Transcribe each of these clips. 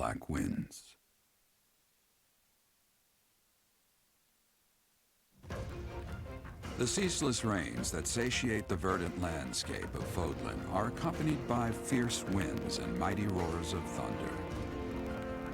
black winds. The ceaseless rains that satiate the verdant landscape of Fodlan are accompanied by fierce winds and mighty roars of thunder.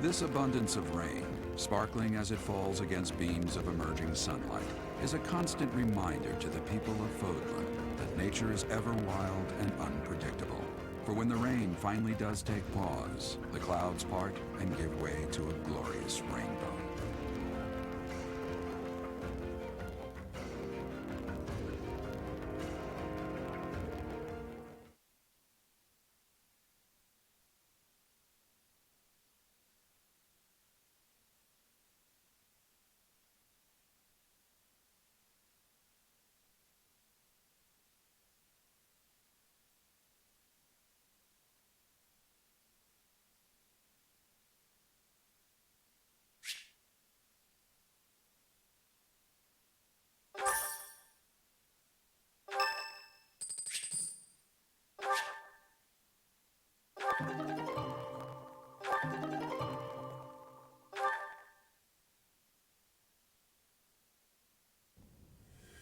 This abundance of rain, sparkling as it falls against beams of emerging sunlight, is a constant reminder to the people of Fodlan that nature is ever wild and unpredictable. For when the rain finally does take pause, the clouds part and give way to a glorious rainbow.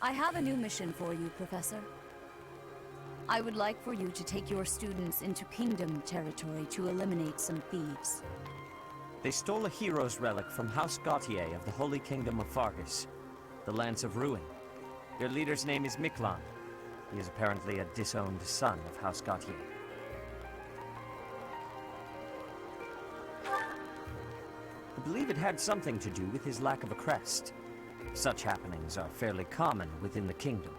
I have a new mission for you, Professor. I would like for you to take your students into Kingdom territory to eliminate some thieves. They stole a hero's relic from House Gautier of the Holy Kingdom of Fargus, the Lance of Ruin. Their leader's name is Miklan. He is apparently a disowned son of House Gautier. I believe it had something to do with his lack of a crest. Such happenings are fairly common within the kingdom.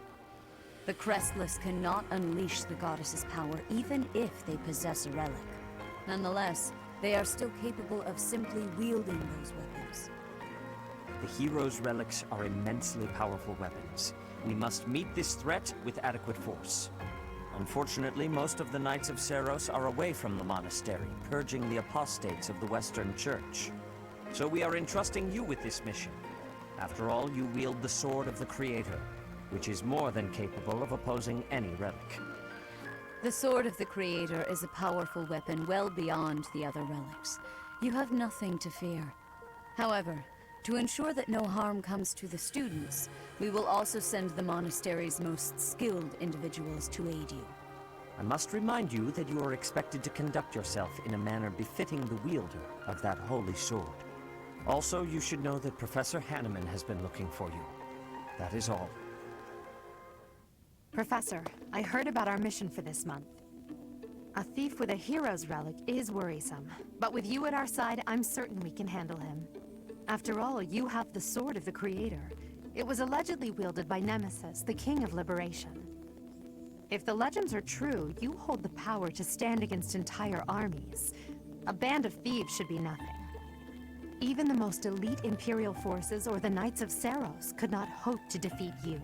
The Crestless cannot unleash the goddess's power even if they possess a relic. Nonetheless, they are still capable of simply wielding those weapons. The hero's relics are immensely powerful weapons. We must meet this threat with adequate force. Unfortunately, most of the Knights of Seiros are away from the monastery, purging the apostates of the Western Church. So we are entrusting you with this mission. After all, you wield the Sword of the Creator, which is more than capable of opposing any relic. The Sword of the Creator is a powerful weapon well beyond the other relics. You have nothing to fear. However, to ensure that no harm comes to the students, we will also send the monastery's most skilled individuals to aid you. I must remind you that you are expected to conduct yourself in a manner befitting the wielder of that holy sword. Also, you should know that Professor Hanneman has been looking for you. That is all. Professor, I heard about our mission for this month. A thief with a hero's relic is worrisome, but with you at our side, I'm certain we can handle him. After all, you have the Sword of the Creator. It was allegedly wielded by Nemesis, the King of Liberation. If the legends are true, you hold the power to stand against entire armies. A band of thieves should be nothing. Even the most elite Imperial forces or the Knights of Seiros could not hope to defeat you.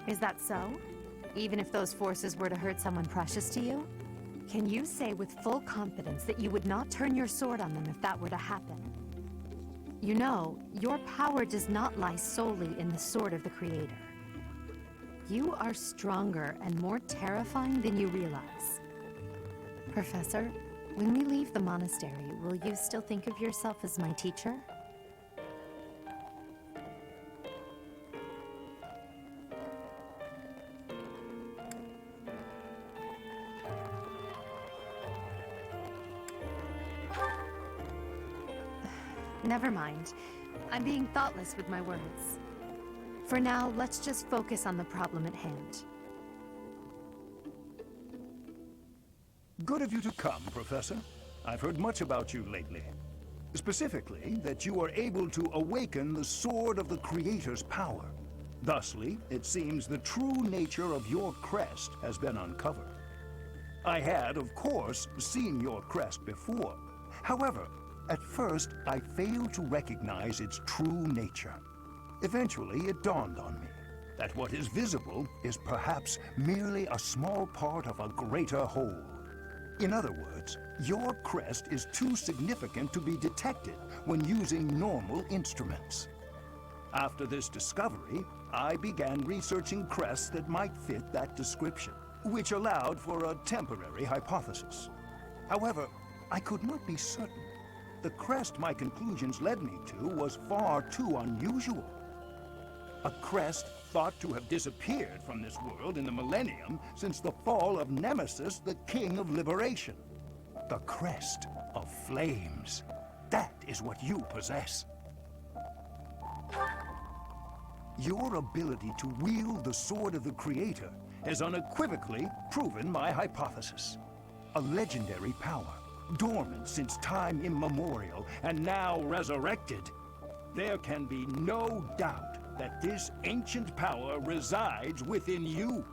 Is that so? Even if those forces were to hurt someone precious to you? Can you say with full confidence that you would not turn your sword on them if that were to happen? You know, your power does not lie solely in the Sword of the Creator. You are stronger and more terrifying than you realize. Professor, when we leave the monastery, will you still think of yourself as my teacher? Never mind. I'm being thoughtless with my words. For now, let's just focus on the problem at hand. Good of you to come, Professor. I've heard much about you lately. Specifically, that you are able to awaken the Sword of the Creator's power. Thusly, it seems the true nature of your crest has been uncovered. I had, of course, seen your crest before. However, at first, I failed to recognize its true nature. Eventually, it dawned on me that what is visible is perhaps merely a small part of a greater whole. In other words, your crest is too significant to be detected when using normal instruments. After this discovery, I began researching crests that might fit that description, which allowed for a temporary hypothesis. However, I could not be certain. The crest my conclusions led me to was far too unusual. A crest thought to have disappeared from this world in the millennium since the fall of Nemesis, the King of Liberation. The crest of flames. That is what you possess. Your ability to wield the sword of the Creator has unequivocally proven my hypothesis. A legendary power, dormant since time immemorial, and now resurrected. There can be no doubt that this ancient power resides within you.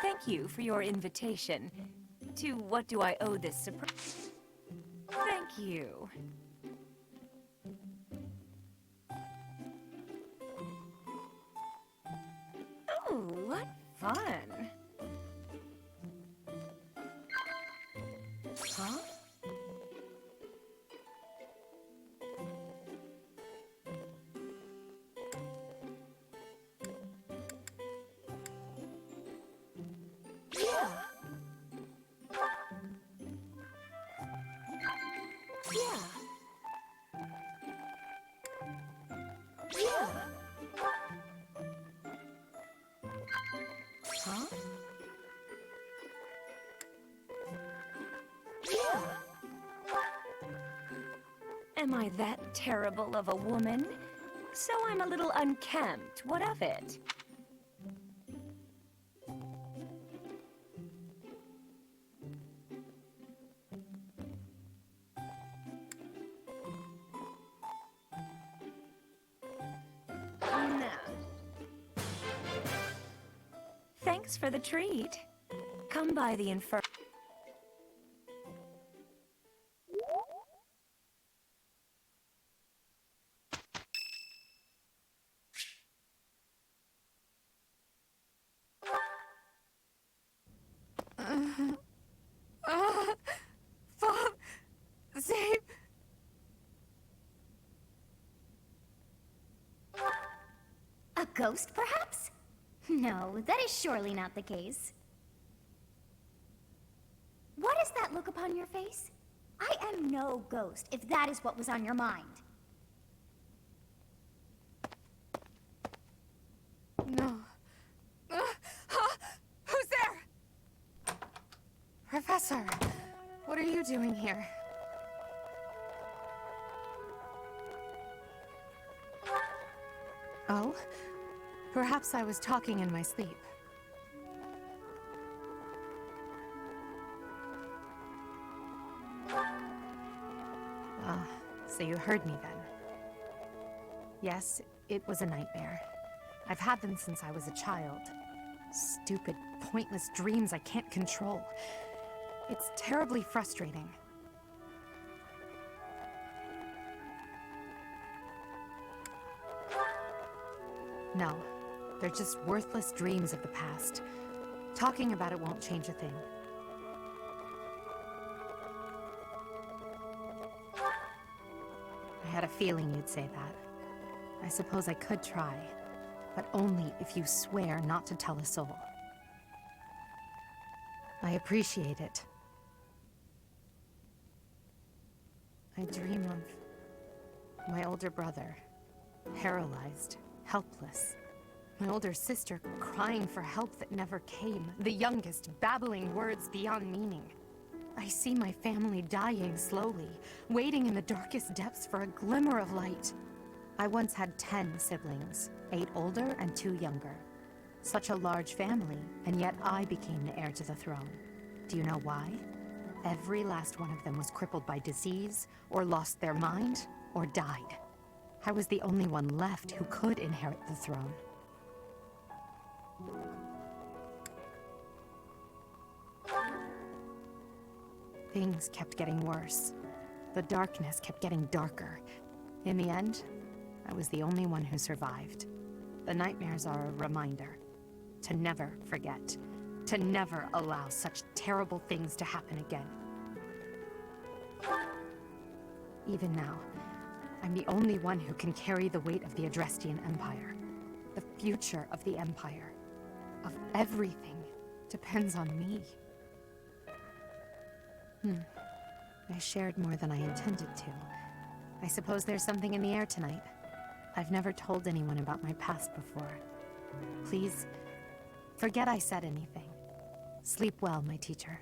Thank you for your invitation. To what do I owe this surprise? Thank you. Oh, what fun. Huh? Am I that terrible of a woman? So I'm a little unkempt. What of it? No. Thanks for the treat. Come by the infer- Save! A ghost, perhaps? No, that is surely not the case. What is that look upon your face? I am no ghost, if that is what was on your mind. No. Who's there? Professor, what are you doing here? Oh? Perhaps I was talking in my sleep. Ah, so you heard me then. Yes, it was a nightmare. I've had them since I was a child. Stupid, pointless dreams I can't control. It's terribly frustrating. No, they're just worthless dreams of the past. Talking about it won't change a thing. had a feeling you'd say that. I suppose I could try, but only if you swear not to tell a soul. I appreciate it. I dream of my older brother, paralyzed, helpless. My older sister crying for help that never came. The youngest babbling words beyond meaning. I see my family dying slowly, waiting in the darkest depths for a glimmer of light. I once had 10 siblings, 8 older and 2 younger. Such a large family, and yet I became the heir to the throne. Do you know why? Every last one of them was crippled by disease, or lost their mind, or died. I was the only one left who could inherit the throne. Things kept getting worse. The darkness kept getting darker. In the end, I was the only one who survived. The nightmares are a reminder to never forget, to never allow such terrible things to happen again. Even now, I'm the only one who can carry the weight of the Adrestian Empire. The future of the Empire, of everything, depends on me. I shared more than I intended to. I suppose there's something in the air tonight. I've never told anyone about my past before. Please, forget I said anything. Sleep well, my teacher.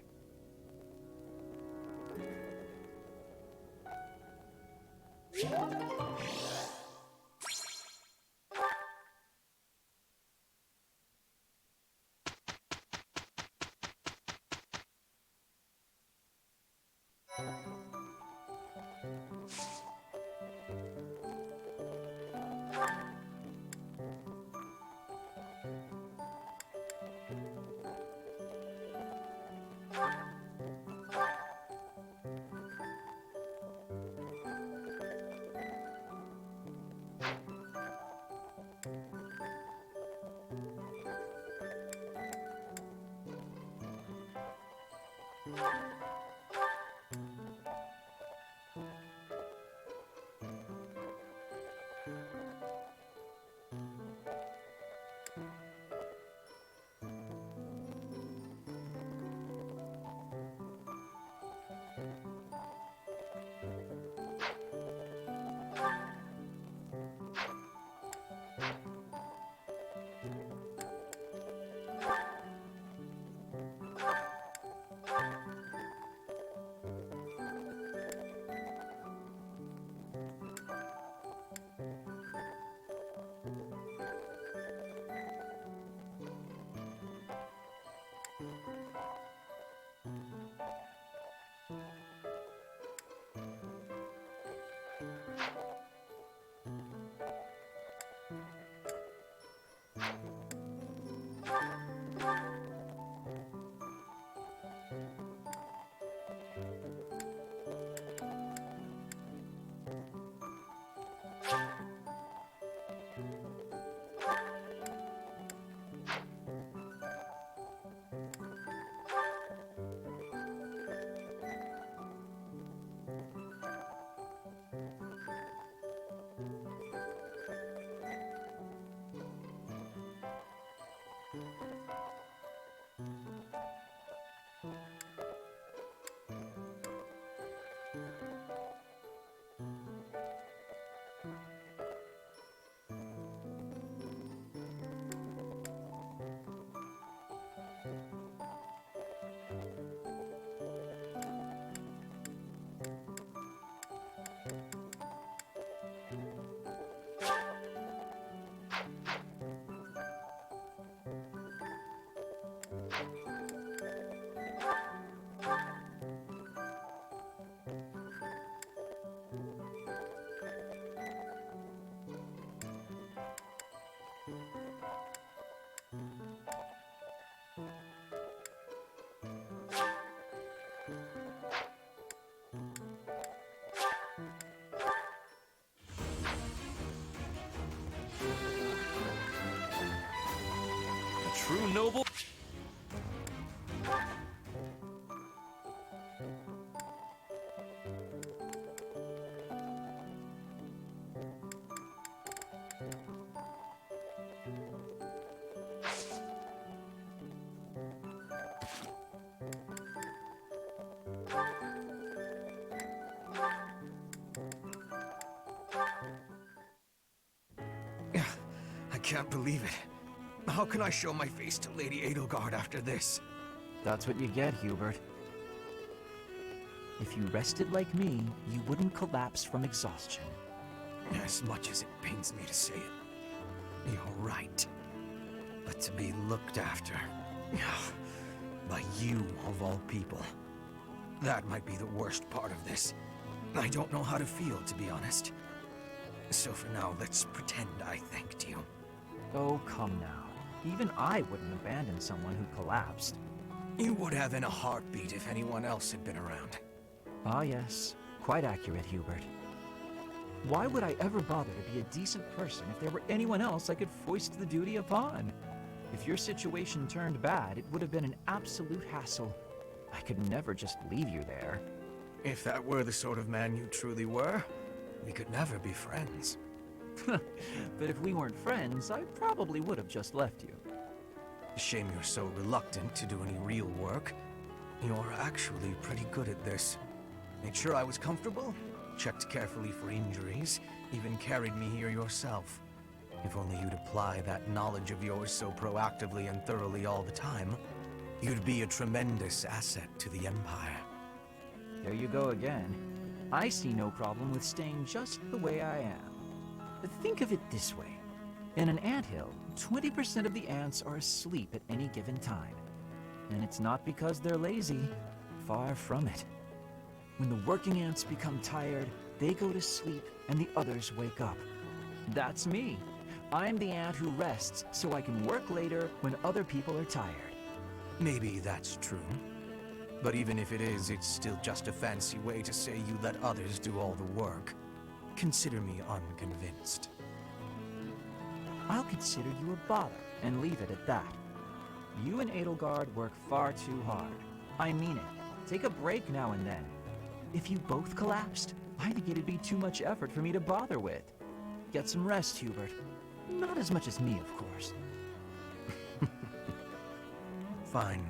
True noble. can't believe it. How can I show my face to Lady Edelgard after this? That's what you get, Hubert. If you rested like me, you wouldn't collapse from exhaustion. As much as it pains me to say it, you're right. But to be looked after by you, of all people, that might be the worst part of this. I don't know how to feel, to be honest. So for now, let's pretend I thanked you. Oh, come now. Even I wouldn't abandon someone who collapsed. You would have in a heartbeat if anyone else had been around. Ah, yes. Quite accurate, Hubert. Why would I ever bother to be a decent person if there were anyone else I could foist the duty upon? If your situation turned bad, it would have been an absolute hassle. I could never just leave you there. If that were the sort of man you truly were, we could never be friends. But if we weren't friends, I probably would have just left you. Shame you're so reluctant to do any real work. You're actually pretty good at this. Made sure I was comfortable, checked carefully for injuries, even carried me here yourself. If only you'd apply that knowledge of yours so proactively and thoroughly all the time, you'd be a tremendous asset to the Empire. There you go again. I see no problem with staying just the way I am. Think of it this way. In an anthill, 20% of the ants are asleep at any given time. And it's not because they're lazy. Far from it. When the working ants become tired, they go to sleep and the others wake up. That's me. I'm the ant who rests so I can work later when other people are tired. Maybe that's true. But even if it is, it's still just a fancy way to say you let others do all the work. Consider me unconvinced. I'll consider you a bother and leave it at that. You and Edelgard work far too hard. I mean it. Take a break now and then. If you both collapsed, I think it'd be too much effort for me to bother with. Get some rest, Hubert. Not as much as me, of course. Fine.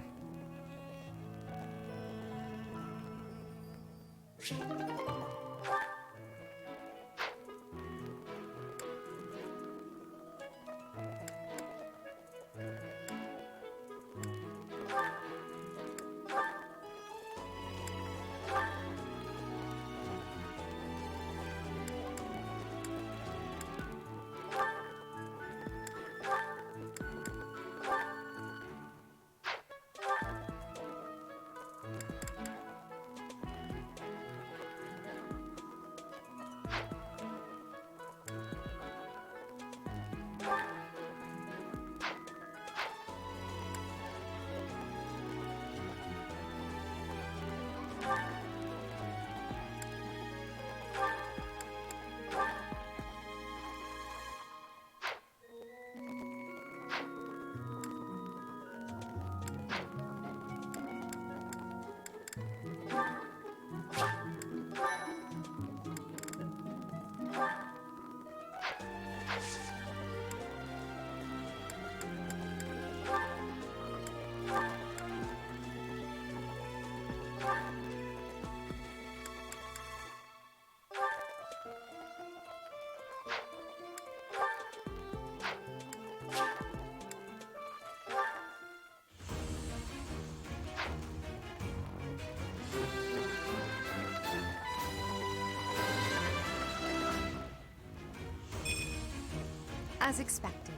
As expected.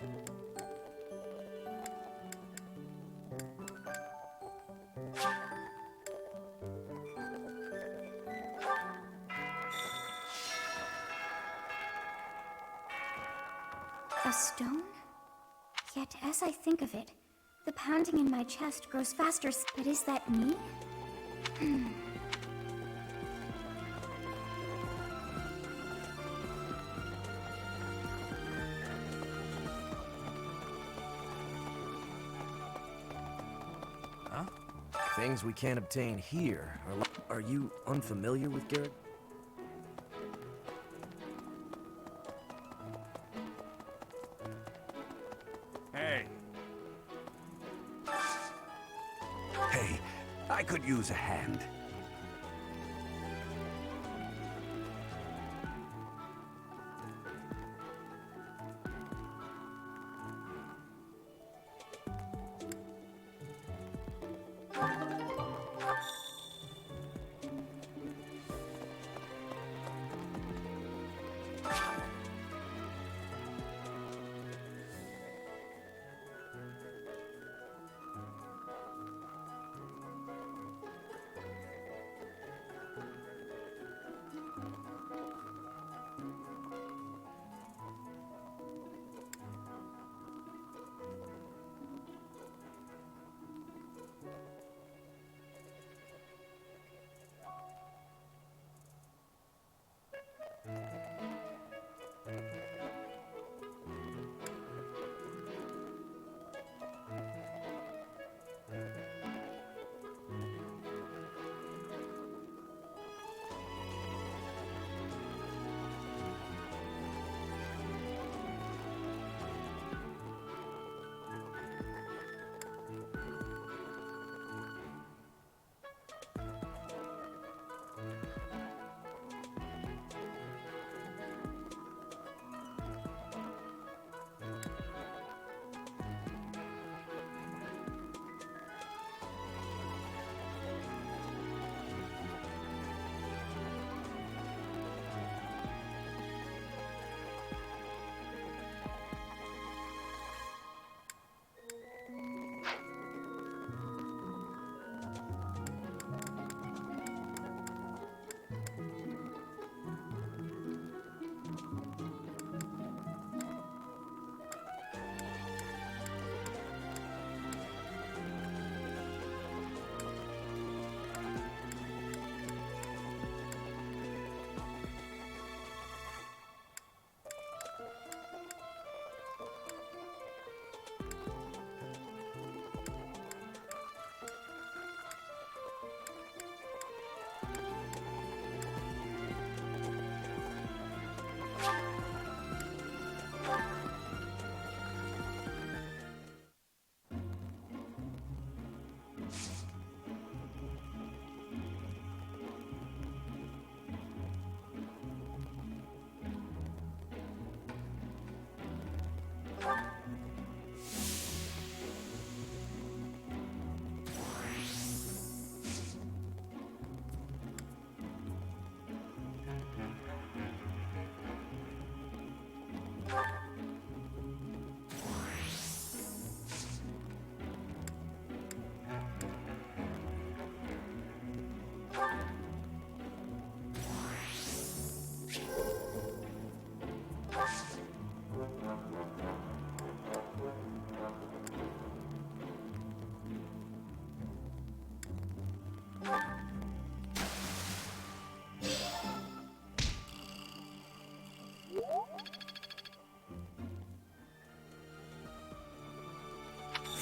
A stone? Yet as I think of it, the pounding in my chest grows faster. But is that me? Huh? Things we can't obtain here. Are you unfamiliar with Garrett? Hey. Hey, I could use a hand.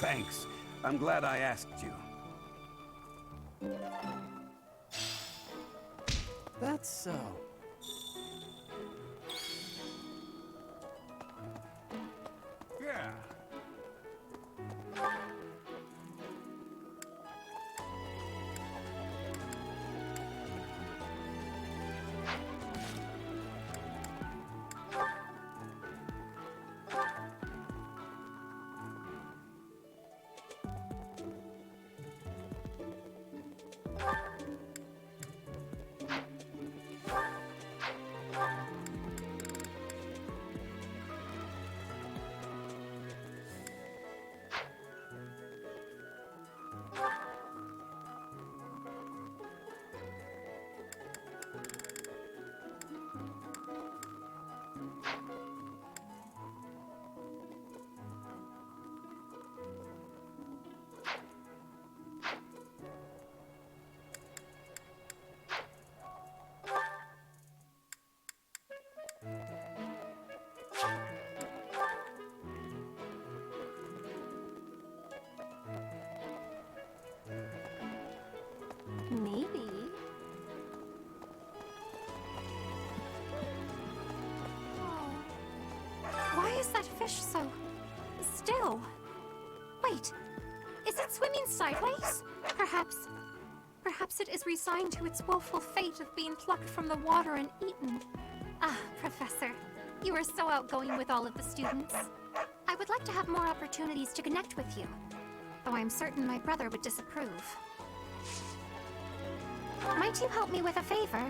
Thanks. I'm glad I asked you. That's so. Yeah. fish so... still. Wait, is it swimming sideways? Perhaps it is resigned to its woeful fate of being plucked from the water and eaten. Ah, Professor, you are so outgoing with all of the students. I would like to have more opportunities to connect with you, though I am certain my brother would disapprove. Might you help me with a favor?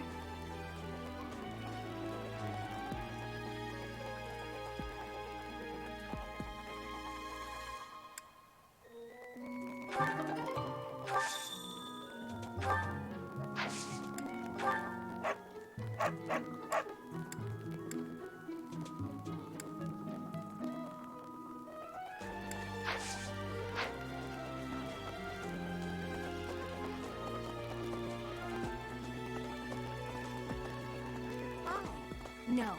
No.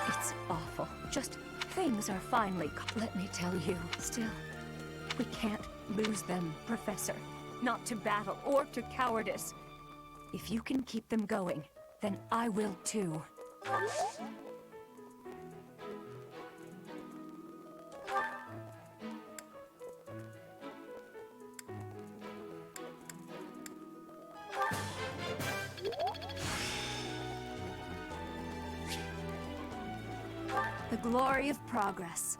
It's awful. Just things are finally... Let me tell you, still, we can't lose them, Professor. Not to battle or to cowardice. If you can keep them going, then I will too. The glory of progress.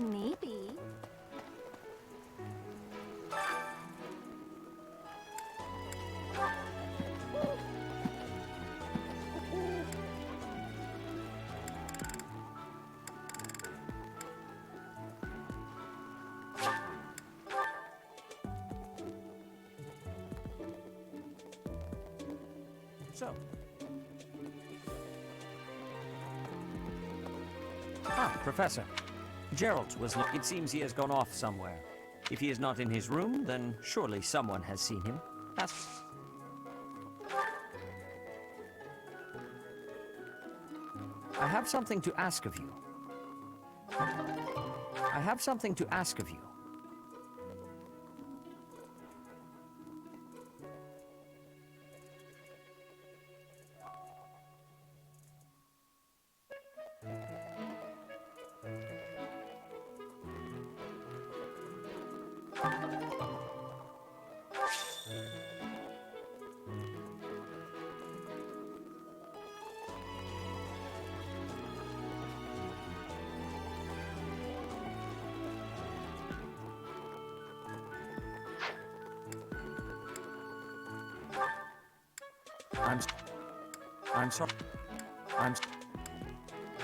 Maybe. So. Ah, Professor. Gerald was... It seems he has gone off somewhere. If he is not in his room, then surely someone has seen him. Ask... I have something to ask of you. I have something to ask of you. I'm sorry. I'm sorry.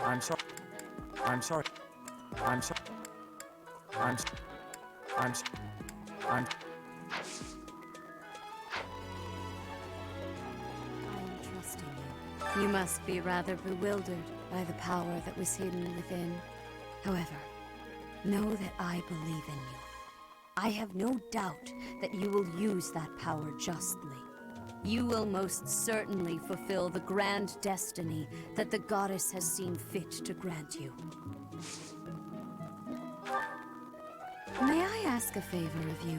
I'm sorry. I'm sorry. I'm trusting you. You must be rather bewildered by the power that was hidden within. However, know that I believe in you. I have no doubt that you will use that power justly. You will most certainly fulfill the grand destiny that the goddess has seen fit to grant you. May I ask a favor of you?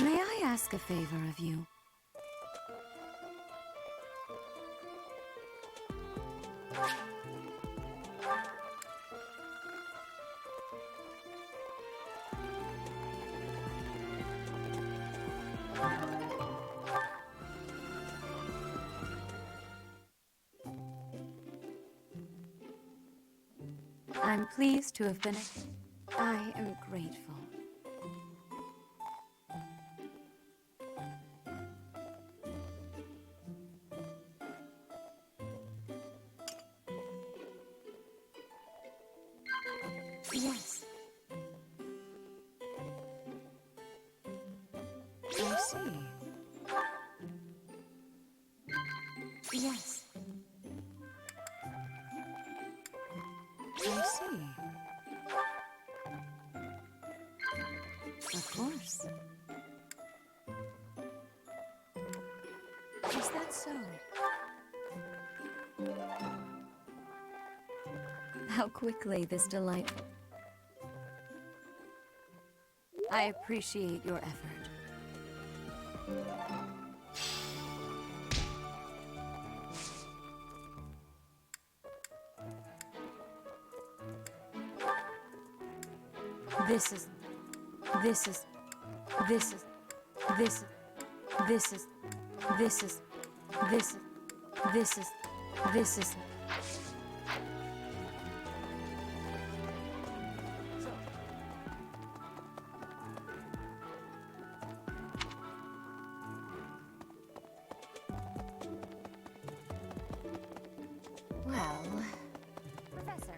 May I ask a favor of you? I'm pleased to have been. I am grateful. Yes. I see. Yes. I see. Of course. Is that so? How quickly this delightful. I appreciate your effort. This is this is this is this this is this is this this is this is Well... Professor.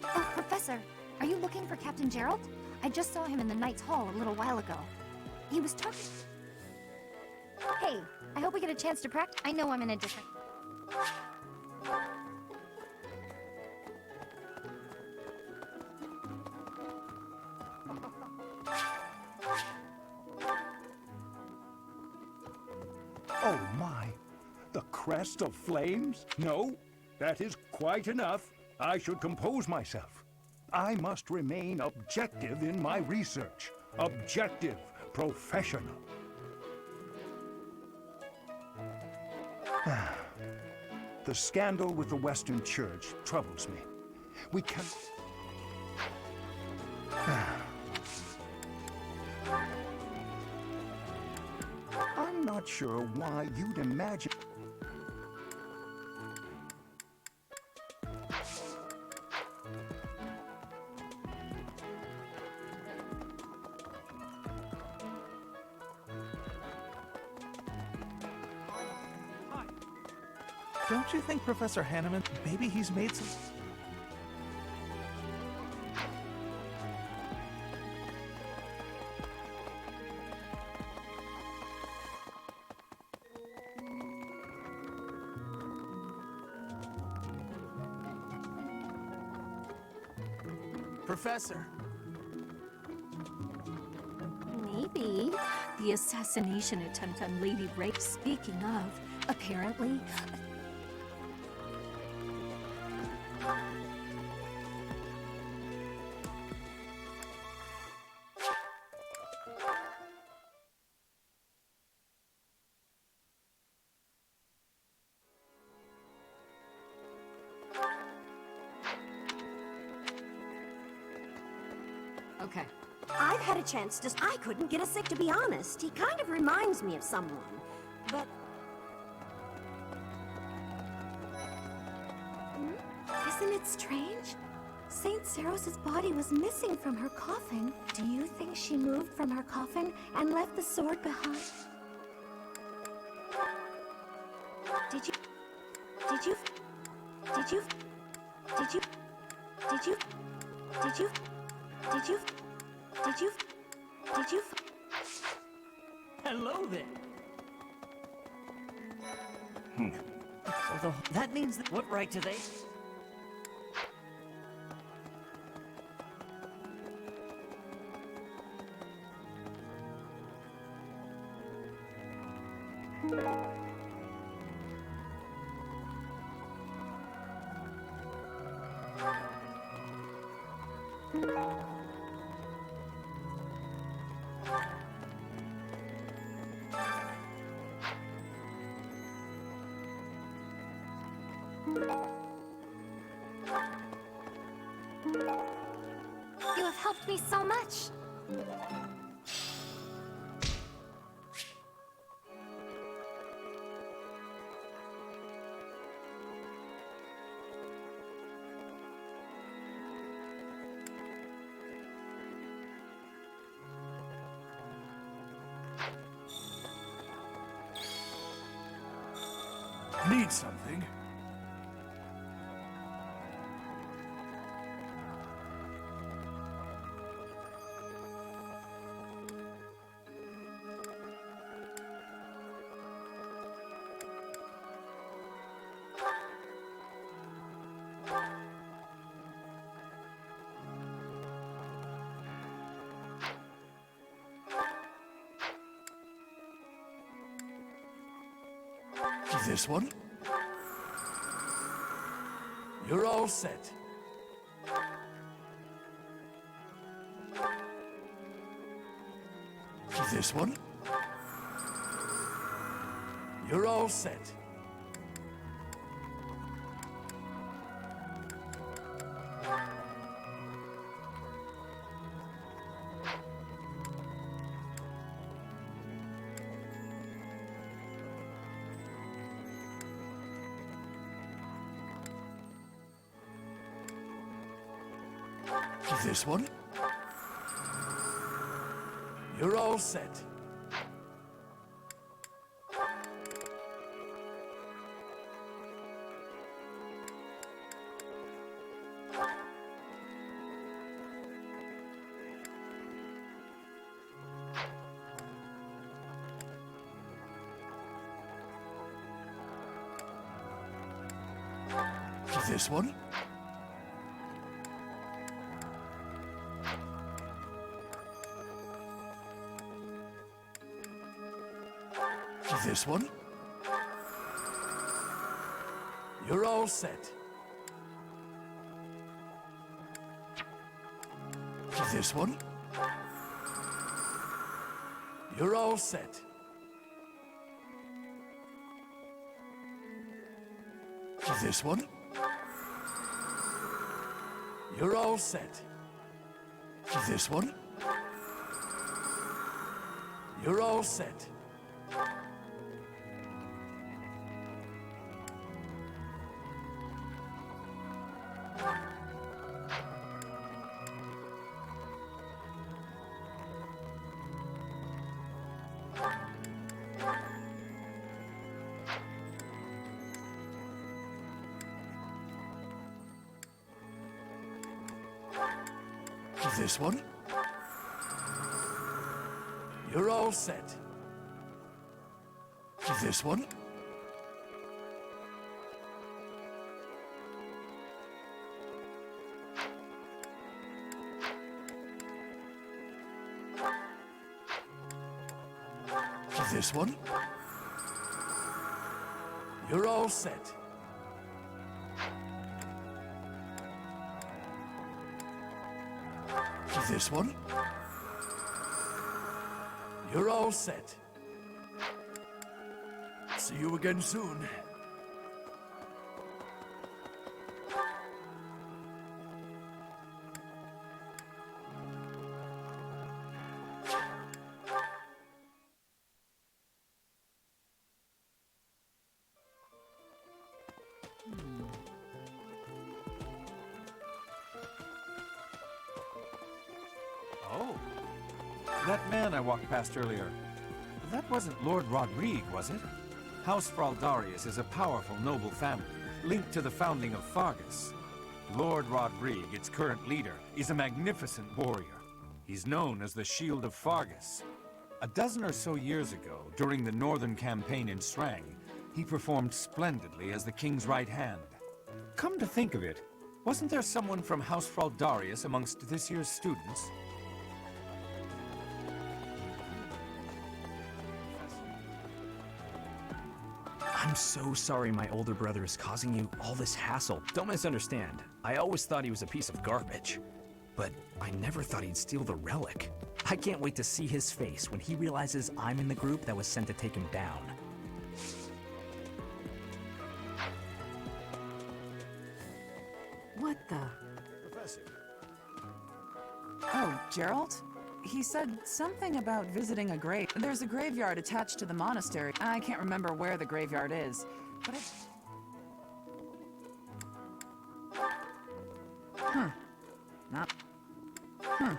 Oh, Professor! Are you looking for Captain Gerald? I just saw him in the Knight's Hall a little while ago. He was talking... Hey, I hope we get a chance to practice. I know I'm in a different... Oh my! The crest of flames? No, that is quite enough. I should compose myself. I must remain objective in my research. Objective, professional. The scandal with the Western Church troubles me. We can... I'm not sure why you'd imagine... Don't you think Professor Hanneman, maybe he's made some... Professor. Maybe. The assassination attempt on Lady Ray. Speaking of, apparently... Okay. I've had a chance to... I couldn't get a sick, to be honest. He kind of reminds me of someone. But... Isn't it strange? Saint Seros' body was missing from her coffin. Do you think she moved from her coffin and left the sword behind? Did you... Did you... Did you... Did you... Did you... Did you... Did you... Did you... Did you... Hello there. So that means that... What right do they... You have helped me so much. Need something? This one? You're all set. This one? You're all set. This one? You're all set. This one? This one? You're all set. This one? You're all set. This one? You're all set. This one? You're all set. This one? You're all set. This one? This one? You're all set. This one? You're all set. See you again soon. Oh. That man I walked past earlier. That wasn't Lord Rodrigue, was it? House Fraldarius is a powerful noble family, linked to the founding of Fargus. Lord Rodrigue, its current leader, is a magnificent warrior. He's known as the Shield of Fargus. A dozen or so years ago, during the Northern Campaign in Srang, he performed splendidly as the king's right hand. Come to think of it, wasn't there someone from House Fraldarius amongst this year's students? I'm so sorry my older brother is causing you all this hassle. Don't misunderstand. I always thought he was a piece of garbage. But I never thought he'd steal the relic. I can't wait to see his face when he realizes I'm in the group that was sent to take him down. What the? Professor. Oh, Gerald? He said something about visiting a grave. There's a graveyard attached to the monastery. I can't remember where the graveyard is, but it's... Huh. Not... Huh.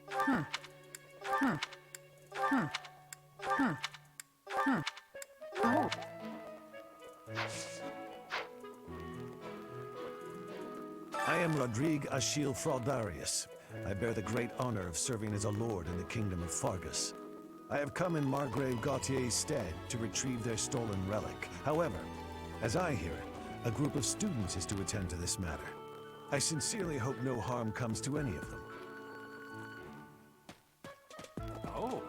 Huh. Huh. Huh. Huh. Huh. Oh. I am Rodrigue Achille Fraldarius. I bear the great honor of serving as a lord in the kingdom of Fargus. I have come in Margrave Gautier's stead to retrieve their stolen relic. However, as I hear it, a group of students is to attend to this matter. I sincerely hope no harm comes to any of them. Oh.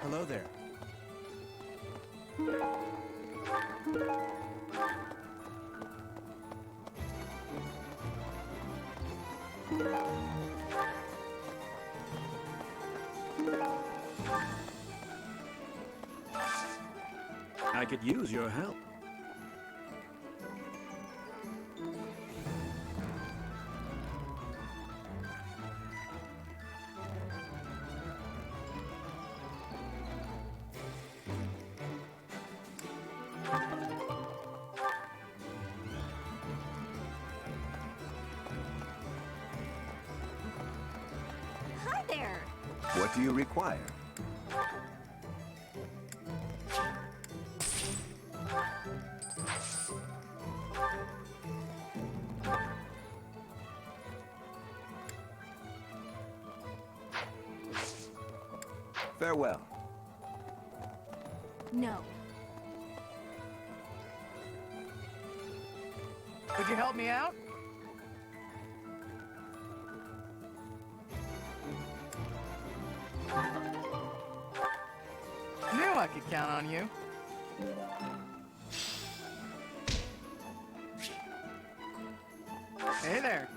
Hello there. I could use your help. Hi there. What do you require? Farewell. No. Could you help me out? Knew I could count on you. Hey there.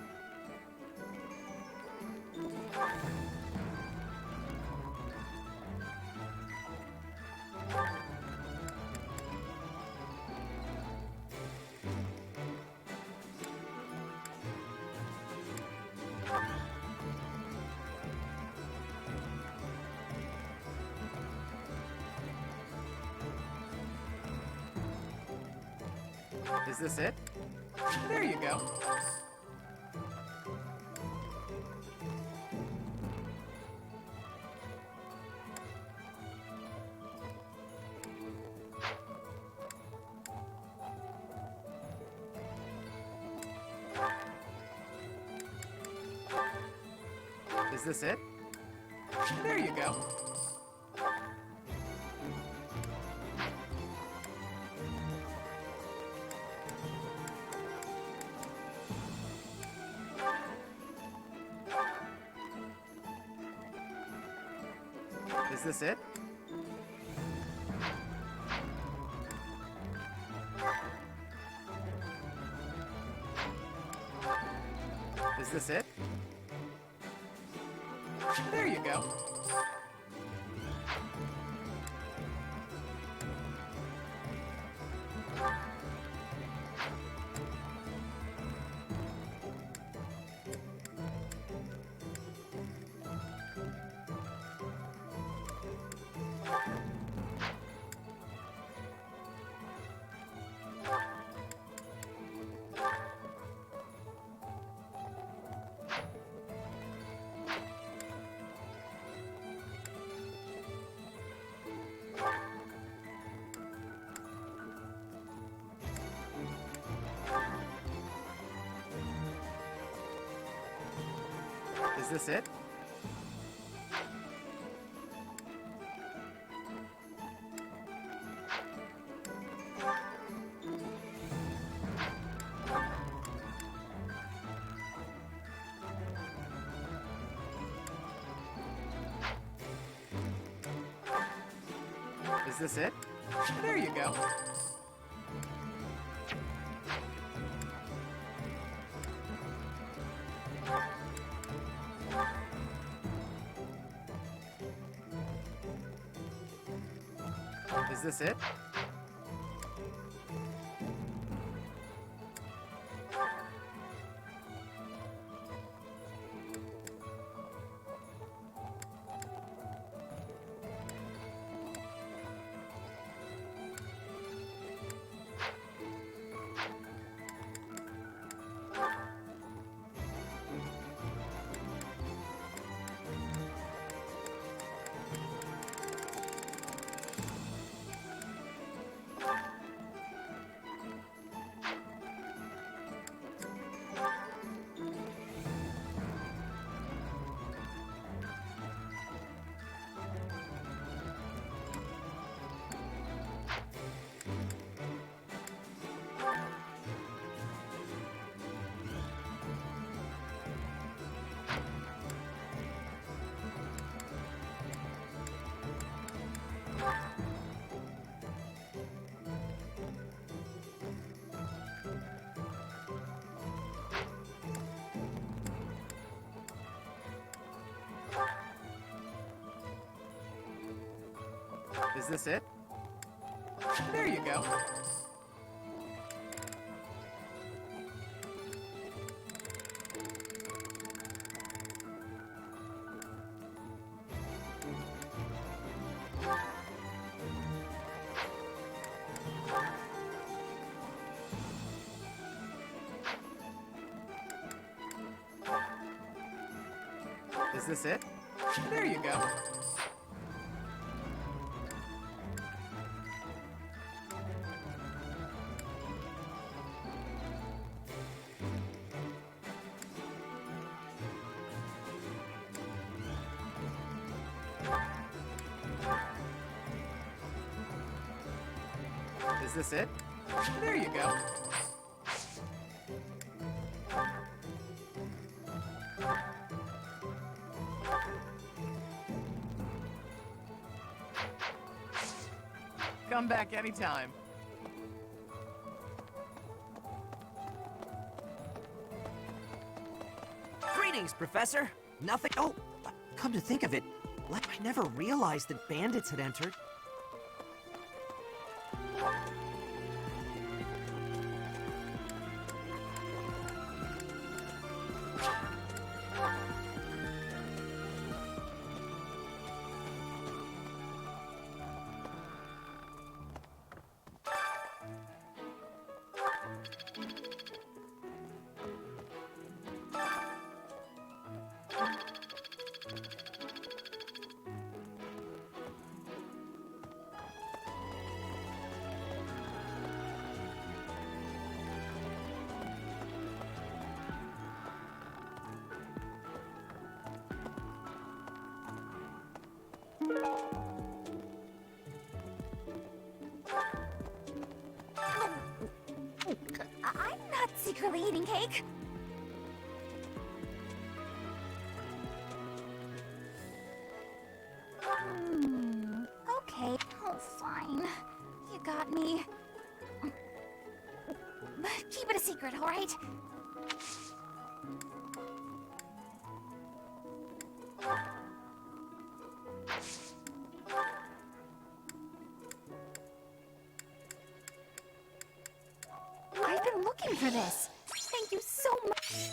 Is this it? There you go. Is this it? There you go. Is this it? Is this it? There you go. Is this it? Is this it? There you go. Is this it? Is this it? There you go. Is this it? There you go. Is this it? There you go. Come back anytime. Greetings, Professor. Nothing. Oh, come to think of it, I never realized that bandits had entered. really eating cake? Okay. Oh, fine. You got me. Keep it a secret, all right? I've been looking for this. Thank you so much.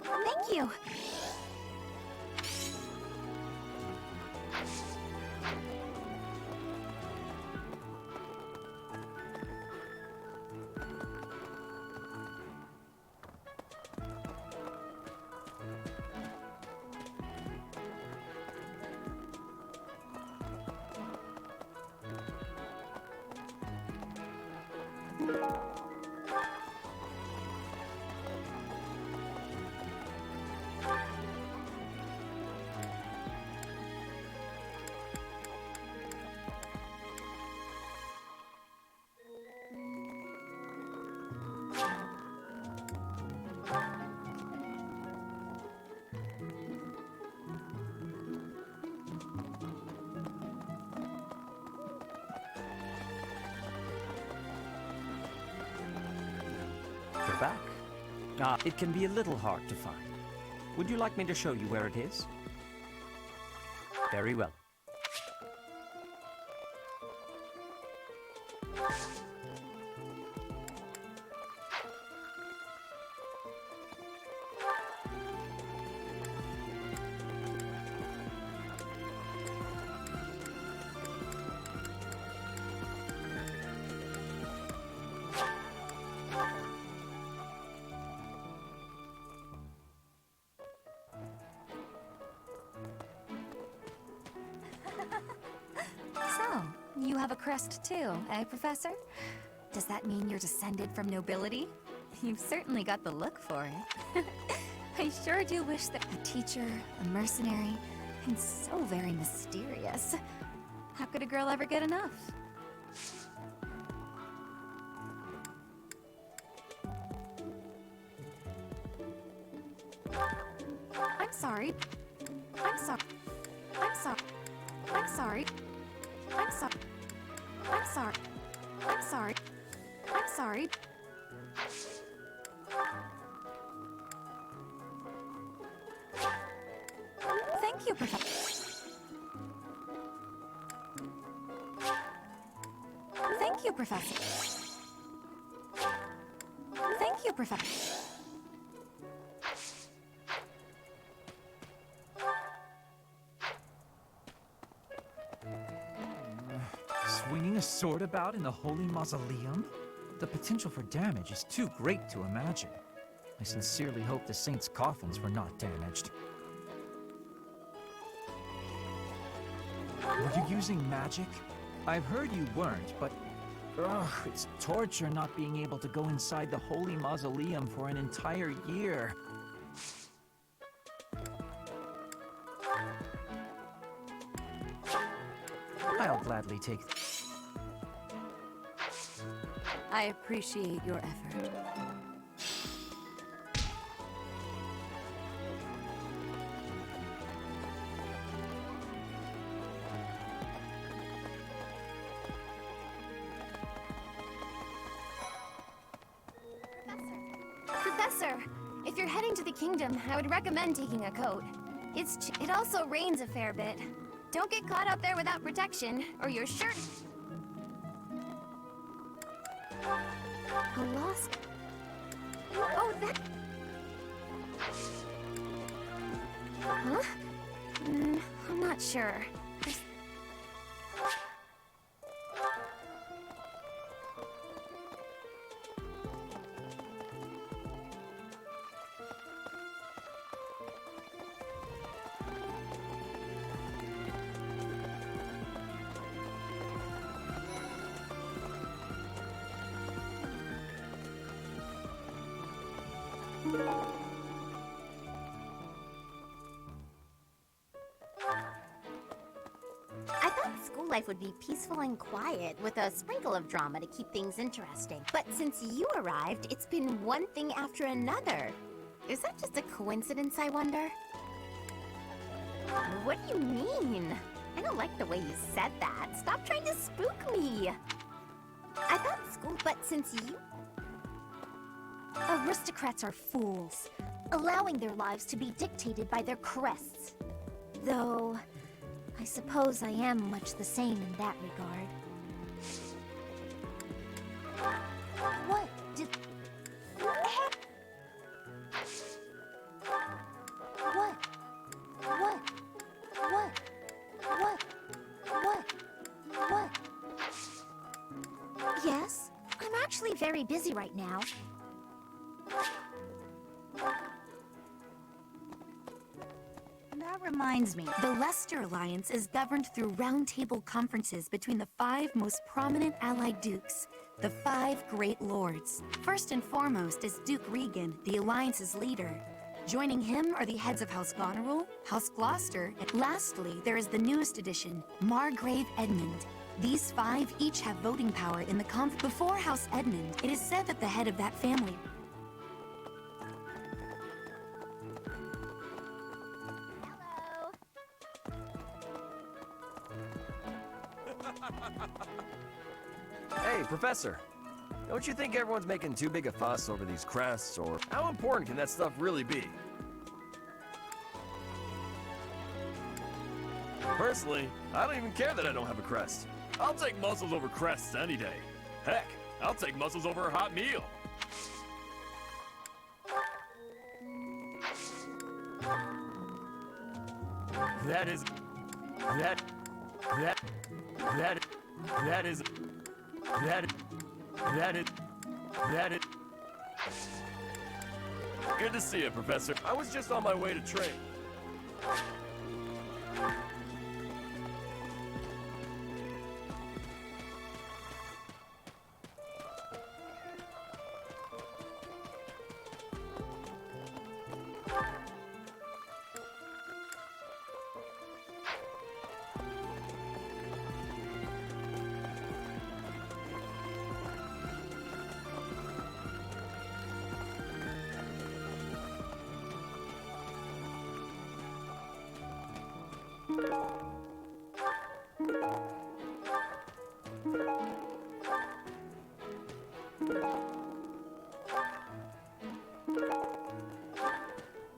Thank you. You're back. It can be a little hard to find. Would you like me to show you where it is? Very well. So, you have a crest too, eh, Professor? Does that mean you're descended from nobility? You've certainly got the look for it. I sure do wish that a teacher, a mercenary, and so very mysterious. How could a girl ever get enough? I'm sorry. I'm sorry. I'm sorry. I'm sorry. I'm sorry. I'm sorry. I'm sorry. I'm sorry. Thank you, Professor. Thank you, Professor. Thank you, Professor. Swinging a sword about in the Holy Mausoleum? The potential for damage is too great to imagine. I sincerely hope the saints' coffins were not damaged. Were you using magic? I've heard you weren't, but ugh, it's torture not being able to go inside the Holy Mausoleum for an entire year. I'll gladly take. I appreciate your effort. Professor, if you're heading to the kingdom, I would recommend taking a coat. It also rains a fair bit. Don't get caught out there without protection, or your shirt... A lost... Oh, that... Huh? I'm not sure. thought school life would be peaceful and quiet, with a sprinkle of drama to keep things interesting. But since you arrived, it's been one thing after another. Is that just a coincidence, I wonder? What do you mean? I don't like the way you said that. Stop trying to spook me. I thought school, but since you... Aristocrats are fools. allowing their lives to be dictated by their crests. Though, I suppose I am much the same in that regard. What did... What? Yes? I'm actually very busy right now. That reminds me, the Leicester Alliance is governed through roundtable conferences between the 5 most prominent allied dukes, the 5 great lords. First and foremost is Duke Regan, the Alliance's leader. Joining him are the heads of House Goneril, House Gloucester, and lastly, there is the newest addition, Margrave Edmund. These 5 each have voting power in the before House Edmund. It is said that the head of that family... Hey, Professor. Don't you think everyone's making too big a fuss over these crests, or how important can that stuff really be? Personally, I don't even care that I don't have a crest. I'll take muscles over crests any day. Heck, I'll take muscles over a hot meal. That is... That is... Good to see you, Professor. I was just on my way to train.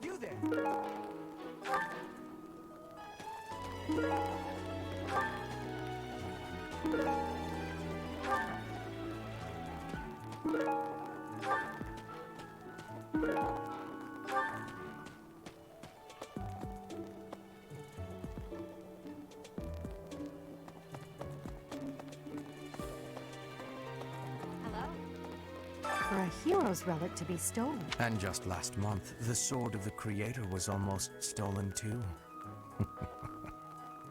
You there. For a hero's relic to be stolen. And just last month, the sword of the Creator was almost stolen too.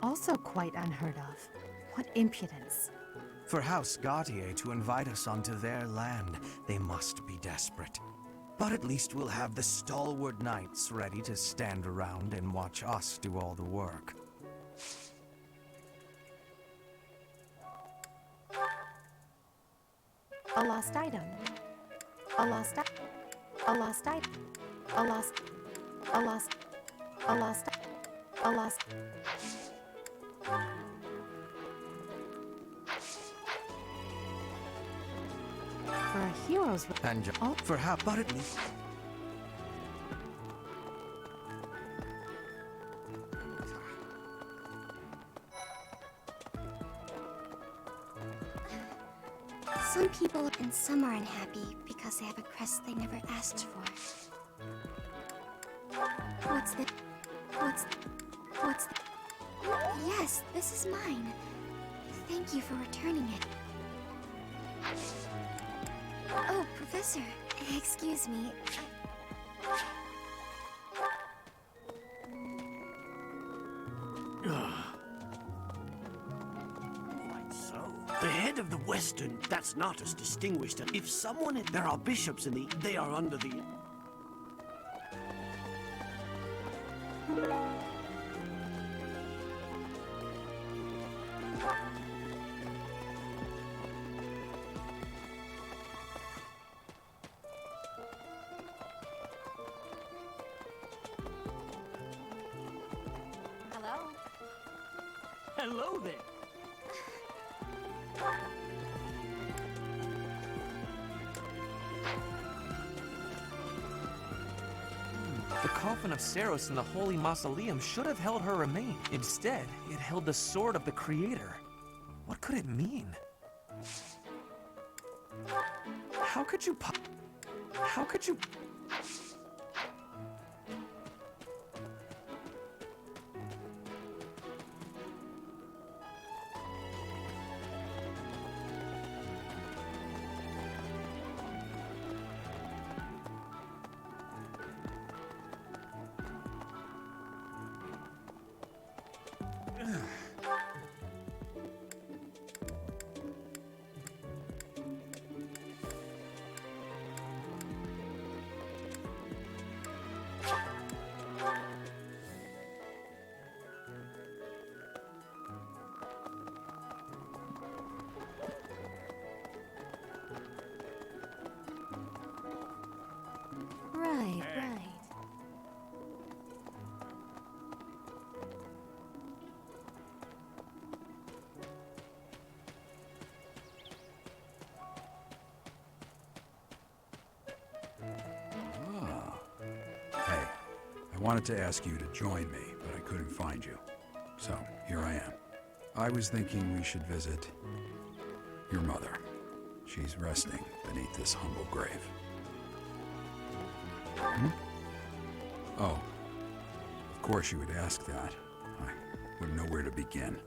Also quite unheard of. What impudence. For House Gautier to invite us onto their land, they must be desperate. But at least we'll have the stalwart knights ready to stand around and watch us do all the work. A lost item. A lost item. A lost item. A lost. A lost. A lost. A lost. For a hero's and for how? But at least. Some people and some are unhappy because they have a crest they never asked for. What's the... Yes, this is mine. Thank you for returning it. Oh, Professor, excuse me. The head of the Western, that's not as distinguished. If someone... There are bishops in the... They are under the... Hello? Hello there. The coffin of Saros in the Holy Mausoleum should have held her remain. Instead, it held the sword of the Creator. What could it mean? How could you How could you... Right, right. Hey, I wanted to ask you to join me, but I couldn't find you. So, here I am. I was thinking we should visit your mother. She's resting beneath this humble grave. Hmm? Oh, of course you would ask that. I wouldn't know where to begin.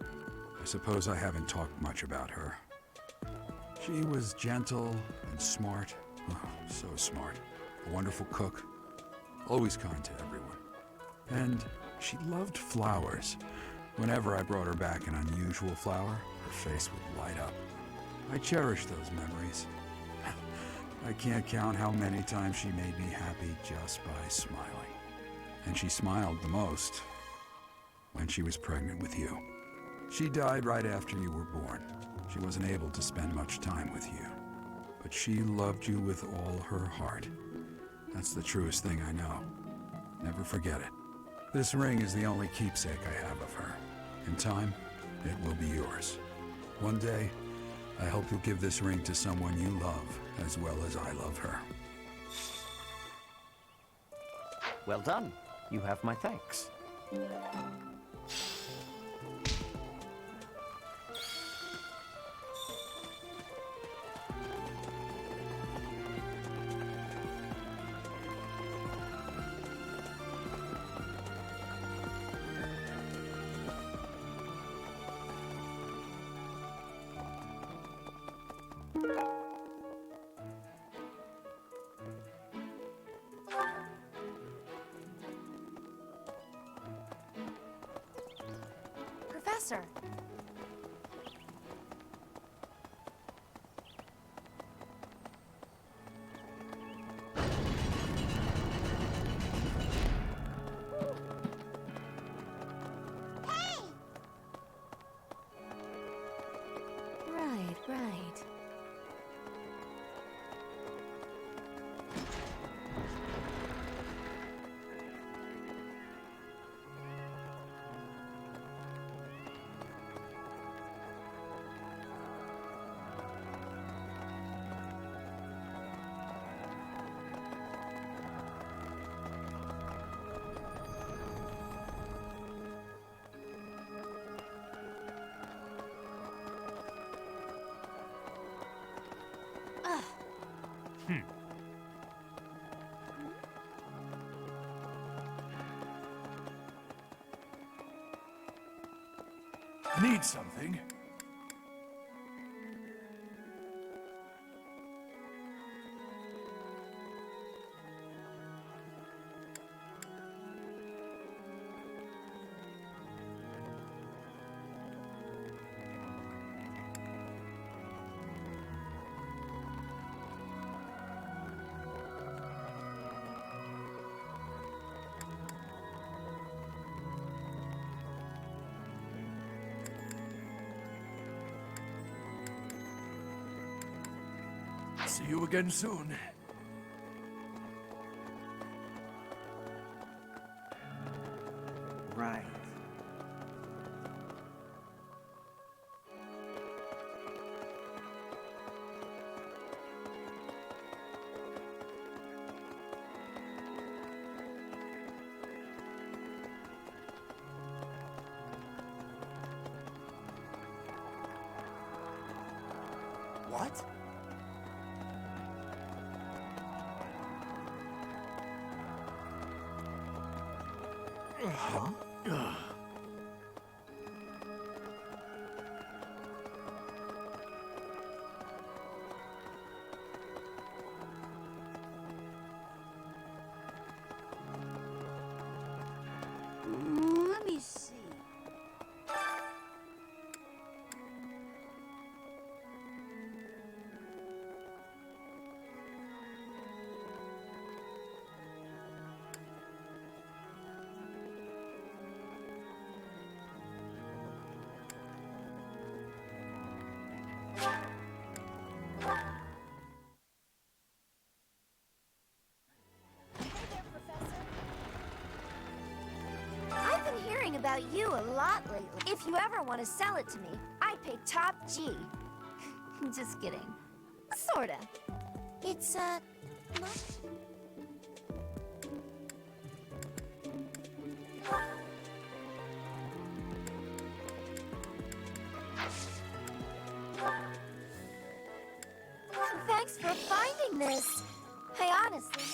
I suppose I haven't talked much about her. She was gentle and smart. Oh, so smart. A wonderful cook. Always kind to everyone. And she loved flowers. Whenever I brought her back an unusual flower, her face would light up. I cherish those memories. I can't count how many times she made me happy just by smiling. And she smiled the most when she was pregnant with you. She died right after you were born. She wasn't able to spend much time with you. But she loved you with all her heart. That's the truest thing I know. Never forget it. This ring is the only keepsake I have of her. In time, it will be yours. One day, I hope you'll give this ring to someone you love as well as I love her. Well done. You have my thanks. Professor! Right, right. Need something? See you again soon. Right. What? Huh? Let me see. I've been hearing about you a lot lately. If you ever want to sell it to me, I pay top G. Just kidding. Sorta. It's, not... Thanks for finding this. Hey, honestly...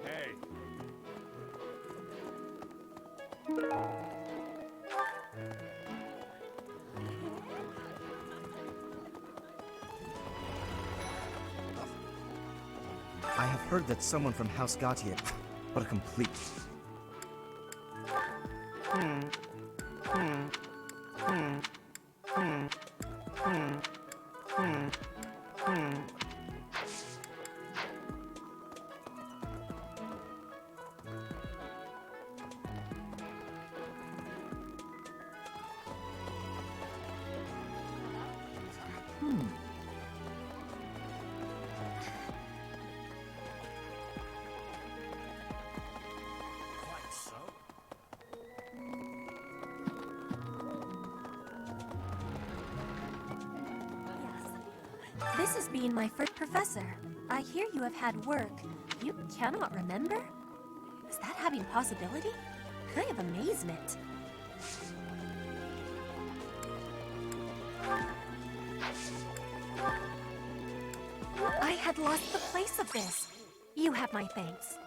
Hey. I have heard that someone from House Gautier... What a complete... Quite so. This is being my first professor. I hear you have had work. You cannot remember? Is that having possibility? I have amazement. I had lost the place of this. You have my thanks.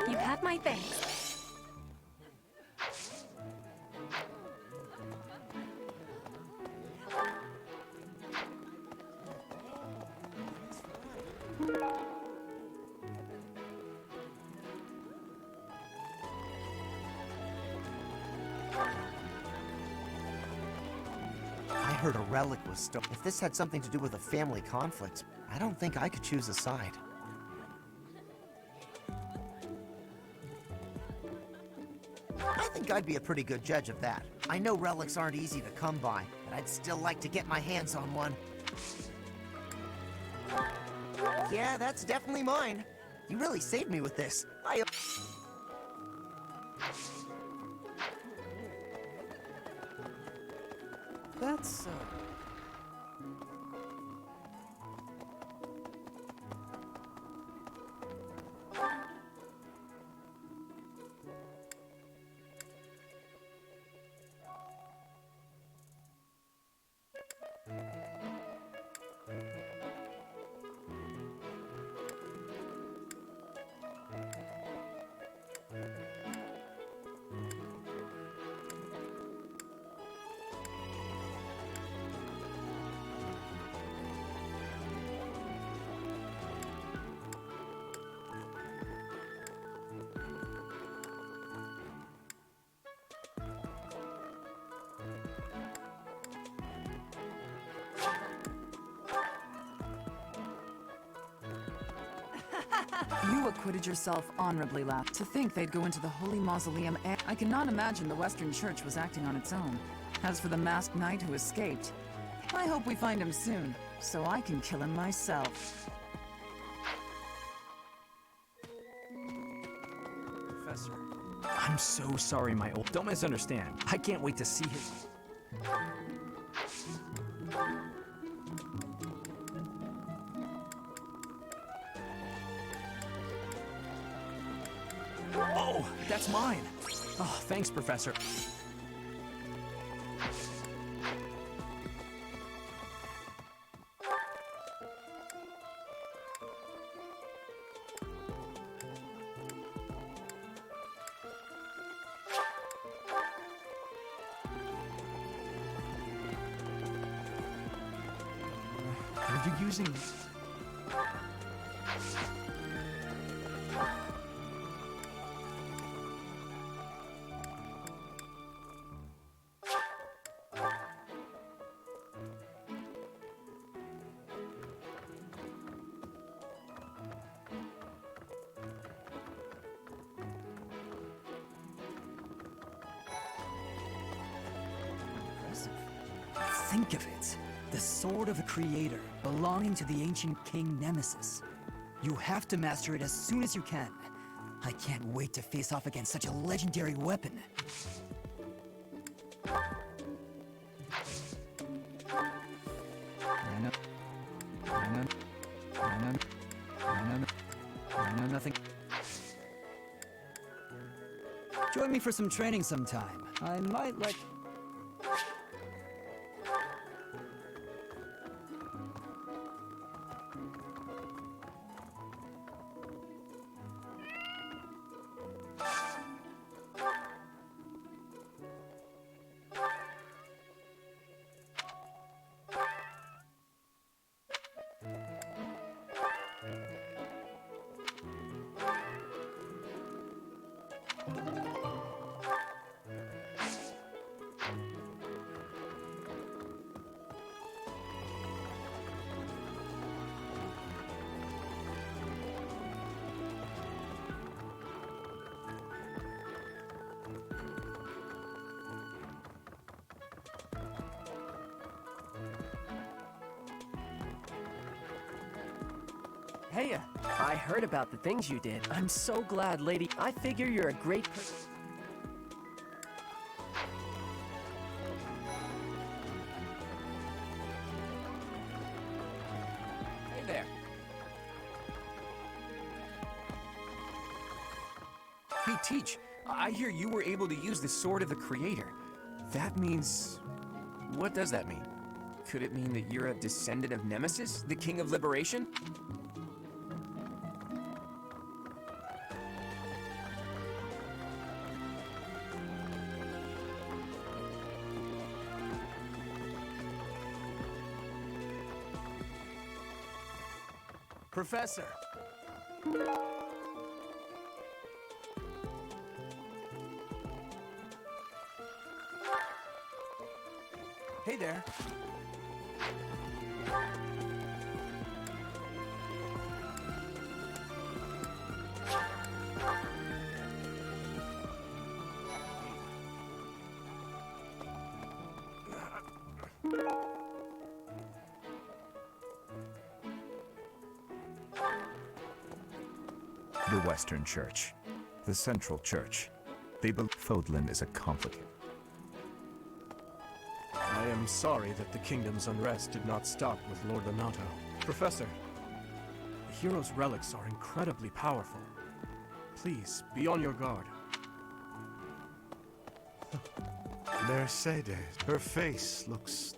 You have my thanks. I heard a relic was stolen. If this had something to do with a family conflict, I don't think I could choose a side. I think I'd be a pretty good judge of that. I know relics aren't easy to come by, but I'd still like to get my hands on one. Yeah, that's definitely mine. You really saved me with this. That's so. You acquitted yourself honorably, lad. To think they'd go into the Holy Mausoleum and... I cannot imagine the Western Church was acting on its own. As for the masked knight who escaped, I hope we find him soon, so I can kill him myself. Professor, I'm so sorry, my old... Don't misunderstand. I can't wait to see his... Oh, that's mine! Oh, thanks, Professor. Are you using... Think of it. The sword of the Creator, belonging to the ancient king Nemesis. You have to master it as soon as you can. I can't wait to face off against such a legendary weapon. Nothing. Join me for some training sometime. I might like... Hey, I heard about the things you did. I'm so glad, lady. I figure you're a great person. Hey there. Hey, Teach. I hear you were able to use the Sword of the Creator. That means... What does that mean? Could it mean that you're a descendant of Nemesis, the King of Liberation? Professor! Hey there. The Western Church. The Central Church. They believe Fodlan is a complicated. I am sorry that the kingdom's unrest did not stop with Lord Donato. Professor, the hero's relics are incredibly powerful. Please, be on your guard. Mercedes, her face looks...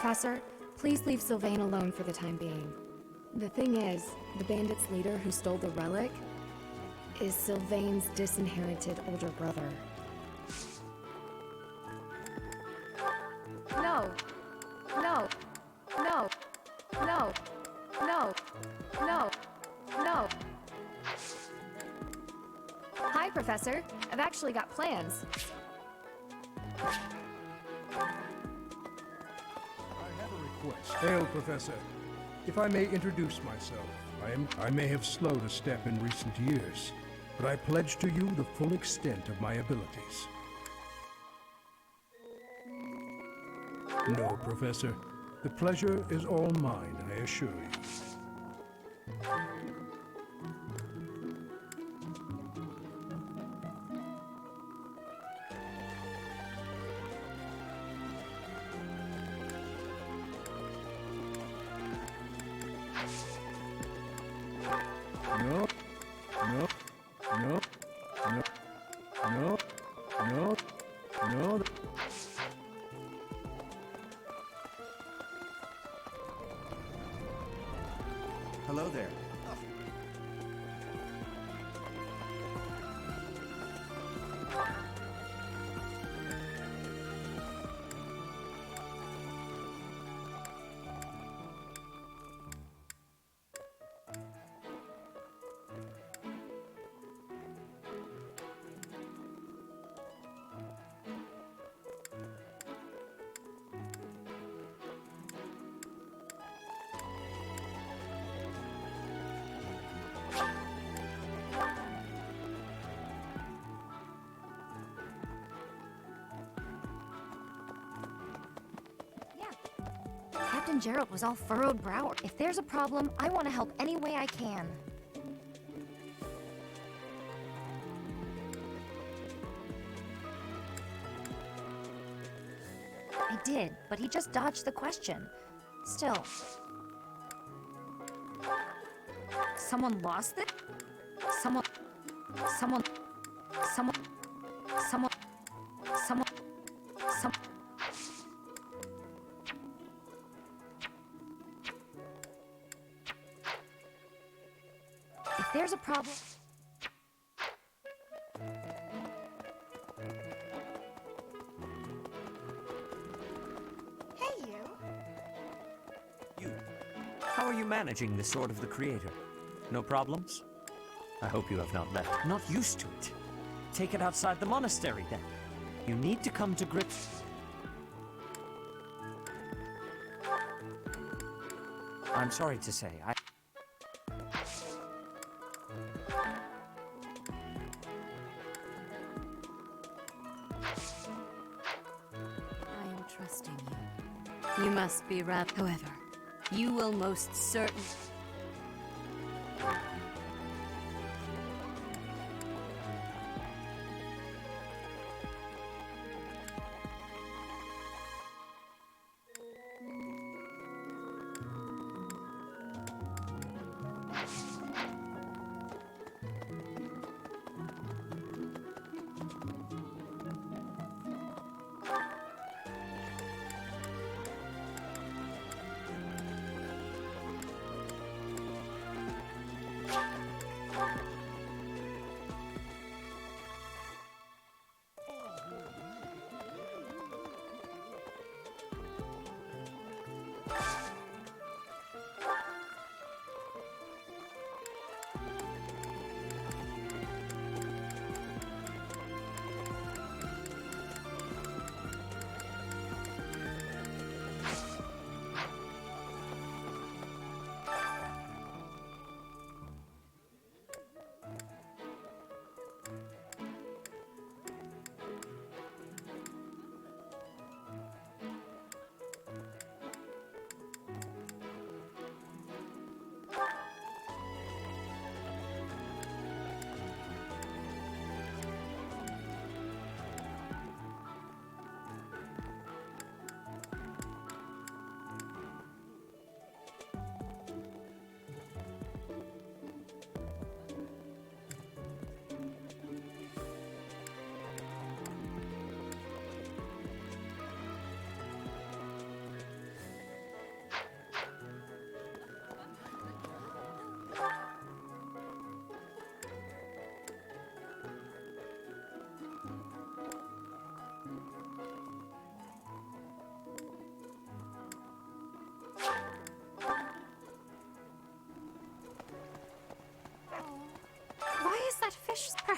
Professor, please leave Sylvain alone for the time being. The thing is, the bandits' leader who stole the relic is Sylvain's disinherited older brother. No. No. No. No. No. No. No. Hi, Professor. I've actually got plans. Hail, Professor. If I may introduce myself, I may have slowed a step in recent years, but I pledge to you the full extent of my abilities. No, Professor. The pleasure is all mine, I assure you. No, no, no, no, no, no, no. Hello there. Captain Gerald was all furrowed brow. If there's a problem, I want to help any way I can. I did, but he just dodged the question. Still. Someone lost it? Someone... Someone... Someone... Someone... Someone... Some... If there's a problem... Hey, you. You. How are you managing the Sword of the Creator? No problems? I hope you have not left. Not used to it. Take it outside the monastery, then. You need to come to grips... I'm sorry to say, I am trusting you. You must be rather... However, you will most certainly...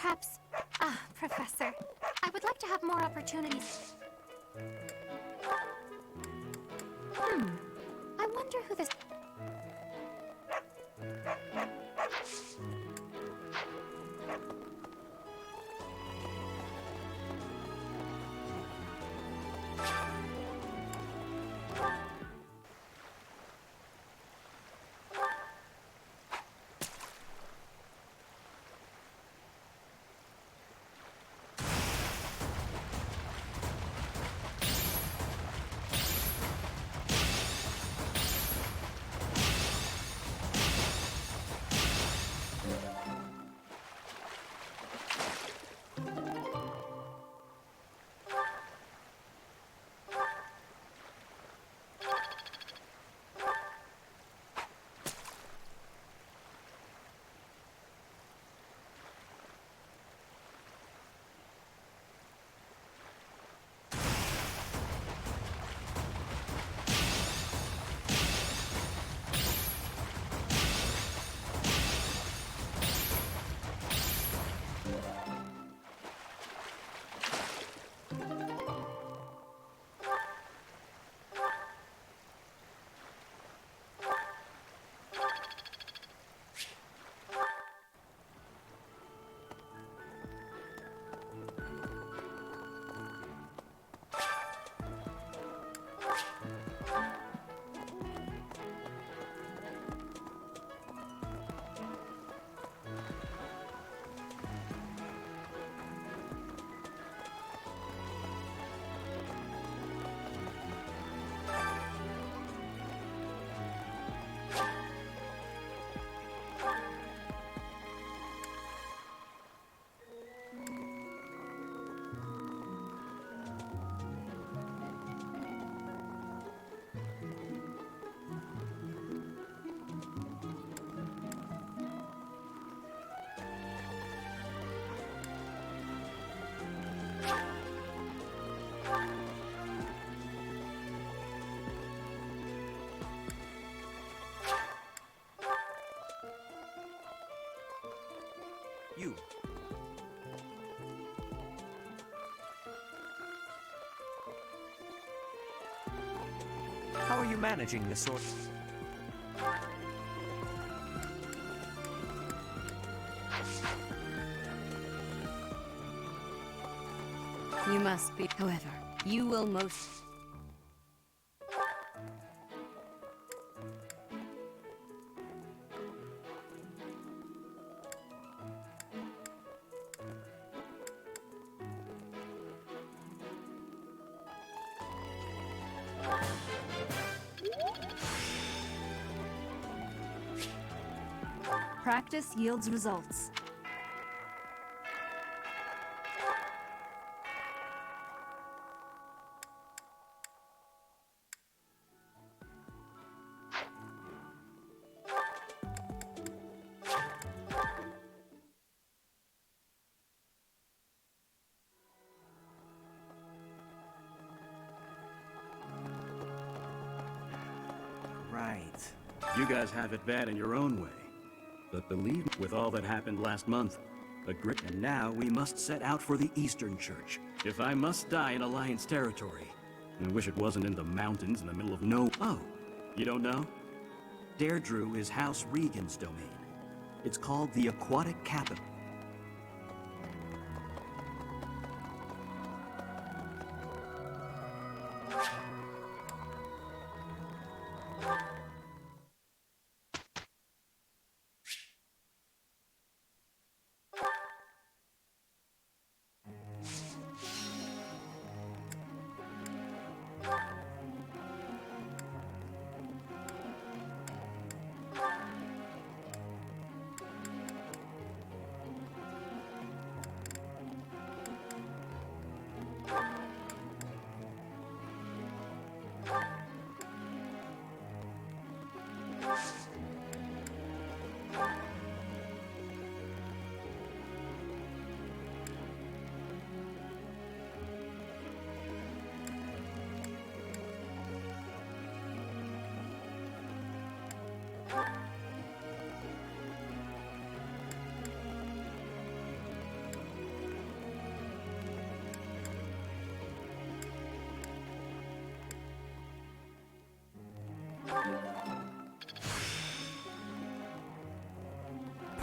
Perhaps... Professor, I would like to have more opportunities. I wonder who this... You. How are you managing this sort? You must be. However, you will most... Practice yields results. Right. You guys have it bad in your own way. But believe me, with all that happened last month, and now we must set out for the Eastern Church. If I must die in Alliance territory, I wish it wasn't in the mountains in the middle of no... Oh, you don't know? Deirdre is House Regan's domain. It's called the Aquatic Capital.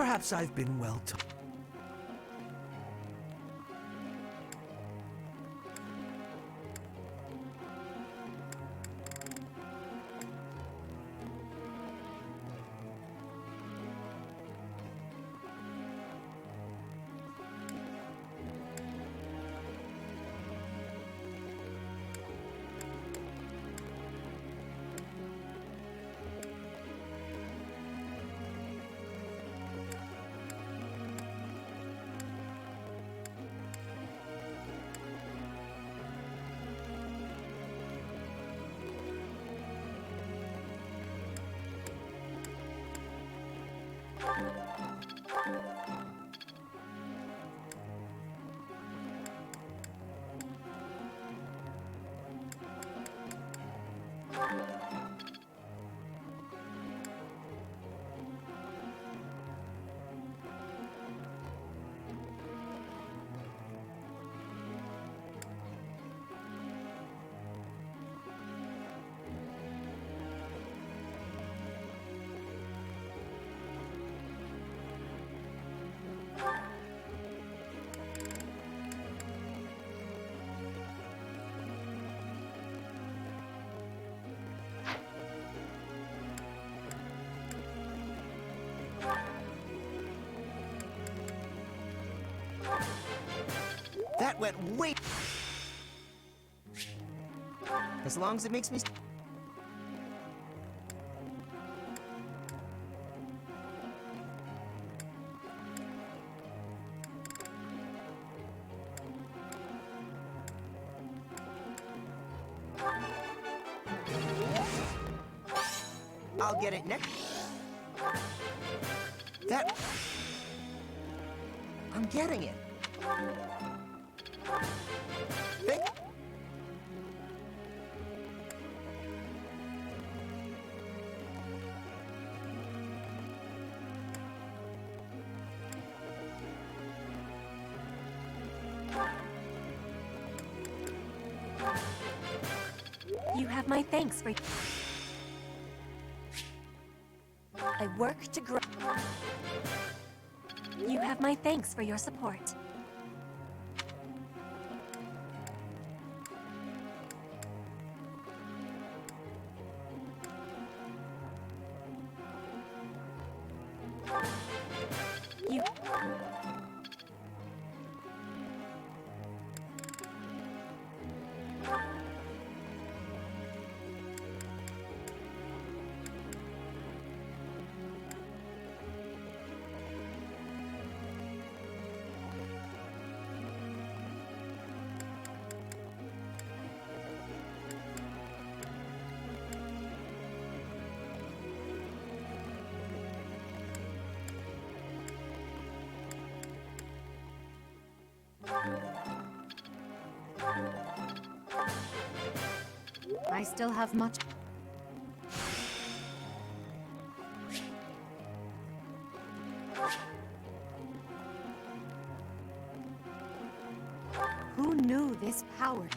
Perhaps I've been well taught. That went way... As long as it makes me... I'll get it next. That... I'm getting it. Think... You have my thanks for... I work to grow. You have my thanks for your support. You... I still have much... Who knew this power?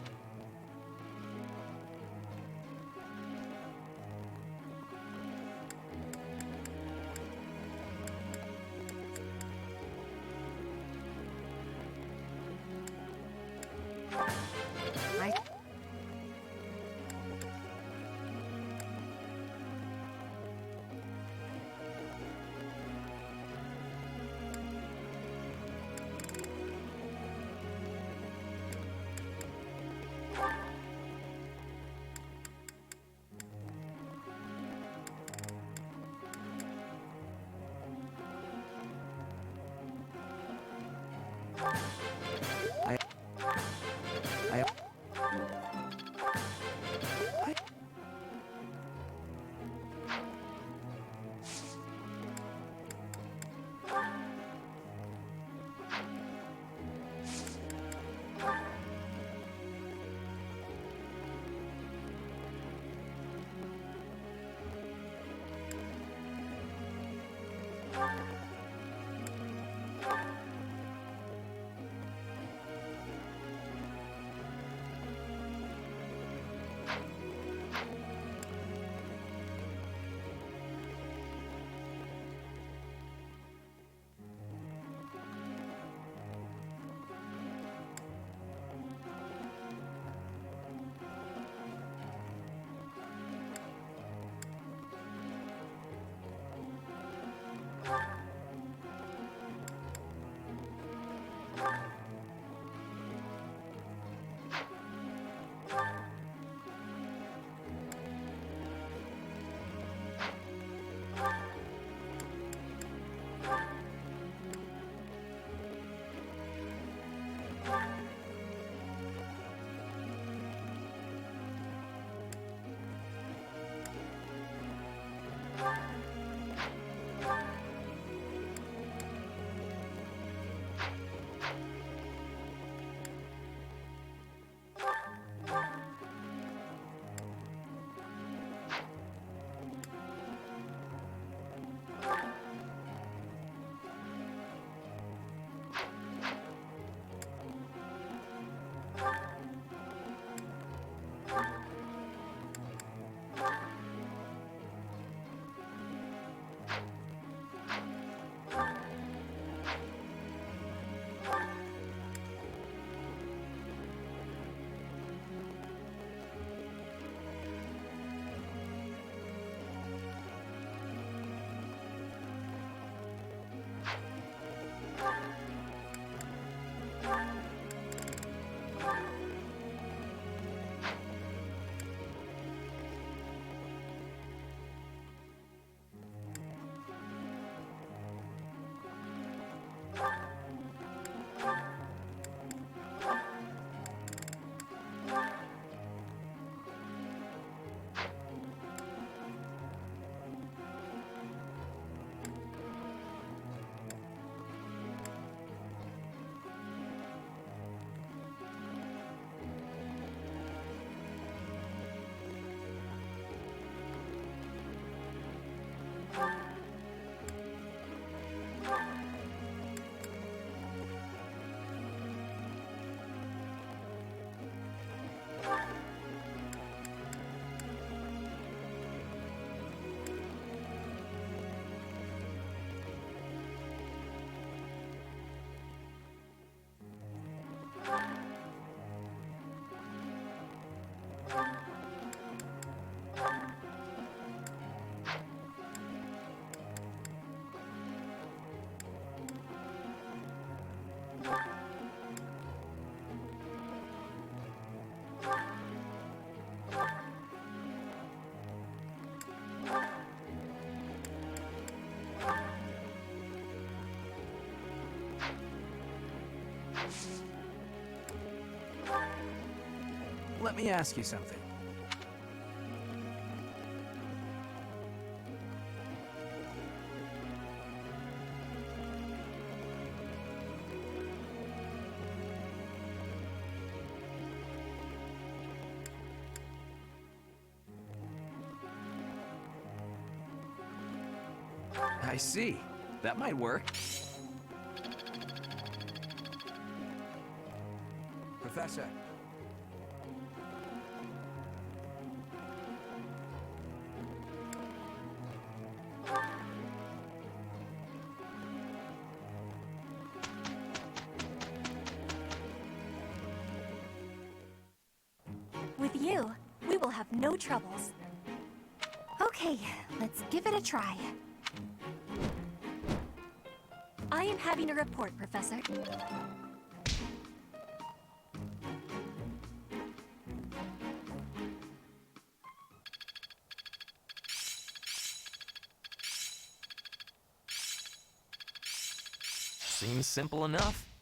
Let me ask you something. I see. That might work. Professor. With you, we will have no troubles. Okay, let's give it a try. I am having a report, Professor. Seems simple enough.